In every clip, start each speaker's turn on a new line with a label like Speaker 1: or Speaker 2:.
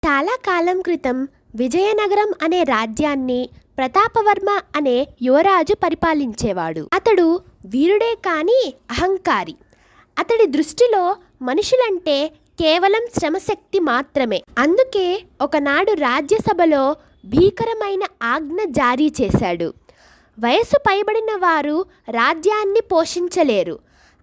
Speaker 1: చాలా కాలం క్రితం విజయనగరం అనే రాజ్యాన్ని ప్రతాపవర్మ అనే యువరాజు పరిపాలించేవాడు. అతడు వీరుడే కాని అహంకారి. అతడి దృష్టిలో మనుషులంటే కేవలం శ్రమశక్తి మాత్రమే. అందుకే ఒకనాడు రాజ్యసభలో భీకరమైన ఆజ్ఞ జారీ చేశాడు. వయసు పైబడిన వారు రాజ్యాన్ని పోషించలేరు.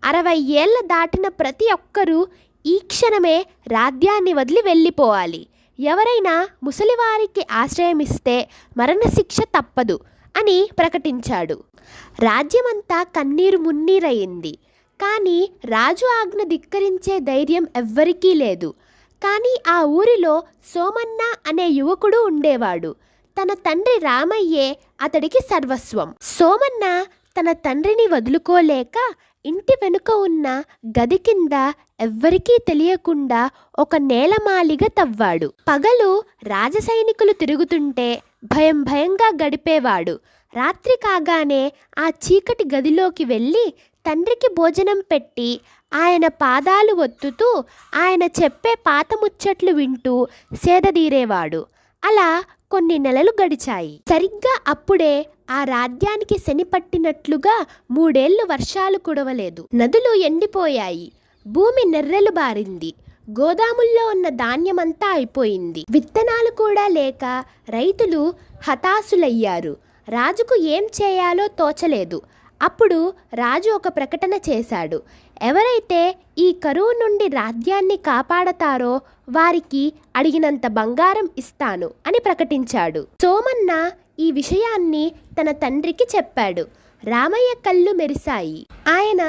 Speaker 1: 60 ఏళ్ల దాటిన ప్రతి ఒక్కరూ ఈ క్షణమే రాజ్యాన్ని వదిలి వెళ్ళిపోవాలి. ఎవరైనా ముసలివారికి ఆశ్రయమిస్తే మరణశిక్ష తప్పదు అని ప్రకటించాడు. రాజ్యమంతా కన్నీరు మున్నీరయింది. కానీ రాజు ఆజ్ఞ ధిక్కరించే ధైర్యం ఎవ్వరికీ లేదు. కానీ ఆ ఊరిలో సోమన్న అనే యువకుడు ఉండేవాడు. తన తండ్రి రామయ్యే అతడికి సర్వస్వం. సోమన్న తన తండ్రిని వదులుకోలేక ఇంటి వెనుక ఉన్న గది కింద ఎవ్వరికీ తెలియకుండా ఒక నేలమాలిగ తవ్వాడు. పగలు రాజసైనికులు తిరుగుతుంటే భయంగా గడిపేవాడు. రాత్రి కాగానే ఆ చీకటి గదిలోకి వెళ్ళి తండ్రికి భోజనం పెట్టి ఆయన పాదాలు ఒత్తుతూ ఆయన చెప్పే పాత ముచ్చట్లు వింటూ సేదదీరేవాడు. అలా కొన్ని నెలలు గడిచాయి. సరిగ్గా అప్పుడే ఆ రాజ్యానికి శని పట్టినట్లుగా 3 ఏళ్లు వర్షాలు కురవలేదు. నదులు ఎండిపోయాయి. భూమి నెర్రెలు బారింది. గోదాముల్లో ఉన్న ధాన్యమంతా అయిపోయింది. విత్తనాలు కూడా లేక రైతులు హతాశులయ్యారు. రాజుకు ఏం చేయాలో తోచలేదు. అప్పుడు రాజు ఒక ప్రకటన చేశాడు. ఎవరైతే ఈ కరువు నుండి రాజ్యాన్ని కాపాడతారో వారికి అడిగినంత బంగారం ఇస్తాను అని ప్రకటించాడు. సోమన్న ఈ విషయాన్ని తన తండ్రికి చెప్పాడు. రామయ్య కళ్ళు మెరిశాయి. ఆయన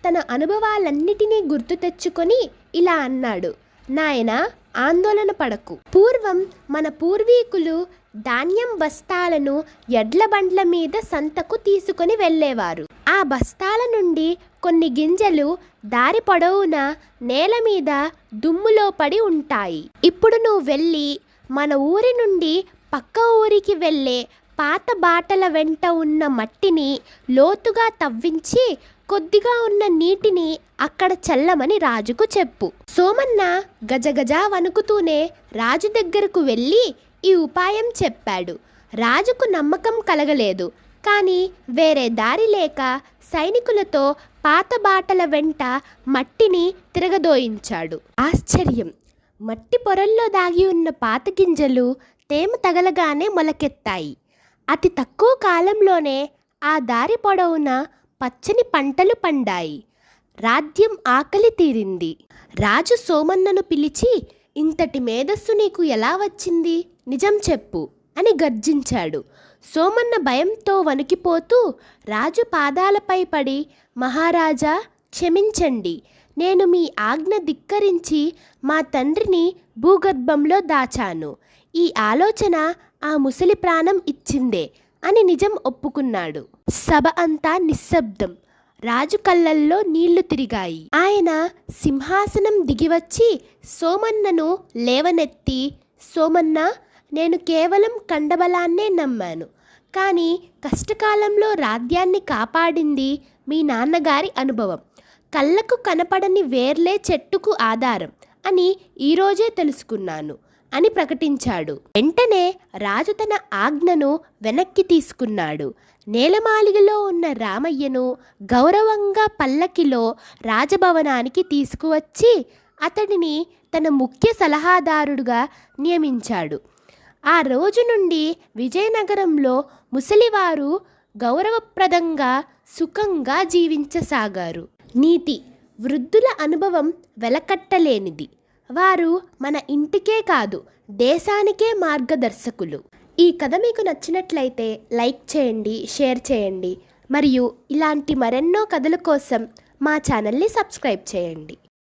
Speaker 1: తన అనుభవాలన్నిటినీ గుర్తు తెచ్చుకొని ఇలా అన్నాడు. నాయనా, ఆందోళన పడకు. పూర్వం మన పూర్వీకులు ధాన్యం బస్తాలను ఎడ్ల బండ్ల మీద సంతకు తీసుకొని వెళ్ళేవారు. ఆ బస్తాల నుండి కొన్ని గింజలు దారి పొడవున నేల మీద దుమ్ములో పడి ఉంటాయి. ఇప్పుడు నువ్వు వెళ్ళి మన ఊరి నుండి పక్క ఊరికి వెళ్ళే పాత బాటల వెంట ఉన్న మట్టిని లోతుగా తవ్వించి కొద్దిగా ఉన్న నీటిని అక్కడ చల్లమని రాజుకు చెప్పు. సోమన్న గజగజ వణుకుతూనే రాజు దగ్గరకు వెళ్ళి ఈ ఉపాయం చెప్పాడు. రాజుకు నమ్మకం కలగలేదు. కానీ వేరే దారి లేక సైనికులతో పాత బాటల వెంట మట్టిని తిరగదోయించాడు. ఆశ్చర్యం! మట్టి పొరల్లో దాగి ఉన్న పాత గింజలు తేమ తగలగానే మొలకెత్తాయి. అతి తక్కువ కాలంలోనే ఆ దారి పొడవున పచ్చని పంటలు పండాయి. రాజ్యం ఆకలి తీరింది. రాజు సోమన్నను పిలిచి, ఇంతటి మేధస్సు నీకు ఎలా వచ్చింది? నిజం చెప్పు అని గర్జించాడు. సోమన్న భయంతో వణికిపోతూ రాజు పాదాలపై పడి, మహారాజా, క్షమించండి. నేను మీ ఆజ్ఞ ధిక్కరించి మా తండ్రిని భూగర్భంలో దాచాను. ఈ ఆలోచన ఆ ముసలి ప్రాణం ఇచ్చిందే అని నిజం ఒప్పుకున్నాడు. సభ అంతా నిశ్శబ్దం. రాజు కళ్ళల్లో నీళ్లు తిరిగాయి. ఆయన సింహాసనం దిగివచ్చి సోమన్నను లేవనెత్తి, సోమన్నా, నేను కేవలం కండబలాన్నే నమ్మాను. కానీ కష్టకాలంలో రాజ్యాన్ని కాపాడింది మీ నాన్నగారి అనుభవం. కళ్ళకు కనపడని వేర్లే చెట్టుకు ఆధారం అని ఈరోజే తెలుసుకున్నాను అని ప్రకటించాడు. వెంటనే రాజు తన ఆజ్ఞను వెనక్కి తీసుకున్నాడు. నేలమాలిగలో ఉన్న రామయ్యను గౌరవంగా పల్లకిలో రాజభవనానికి తీసుకువచ్చి అతడిని తన ముఖ్య సలహాదారుడుగా నియమించాడు. ఆ రోజు నుండి విజయనగరంలో ముసలివారు గౌరవప్రదంగా సుఖంగా జీవించసాగారు. నీతి: వృద్ధుల అనుభవం వెలకట్టలేనిది. వారు మన ఇంటికే కాదు, దేశానికే మార్గదర్శకులు. ఈ కథ మీకు నచ్చినట్లయితే లైక్ చేయండి, షేర్ చేయండి. మరియు ఇలాంటి మరెన్నో కథల కోసం మా ఛానల్ని సబ్స్క్రైబ్ చేయండి.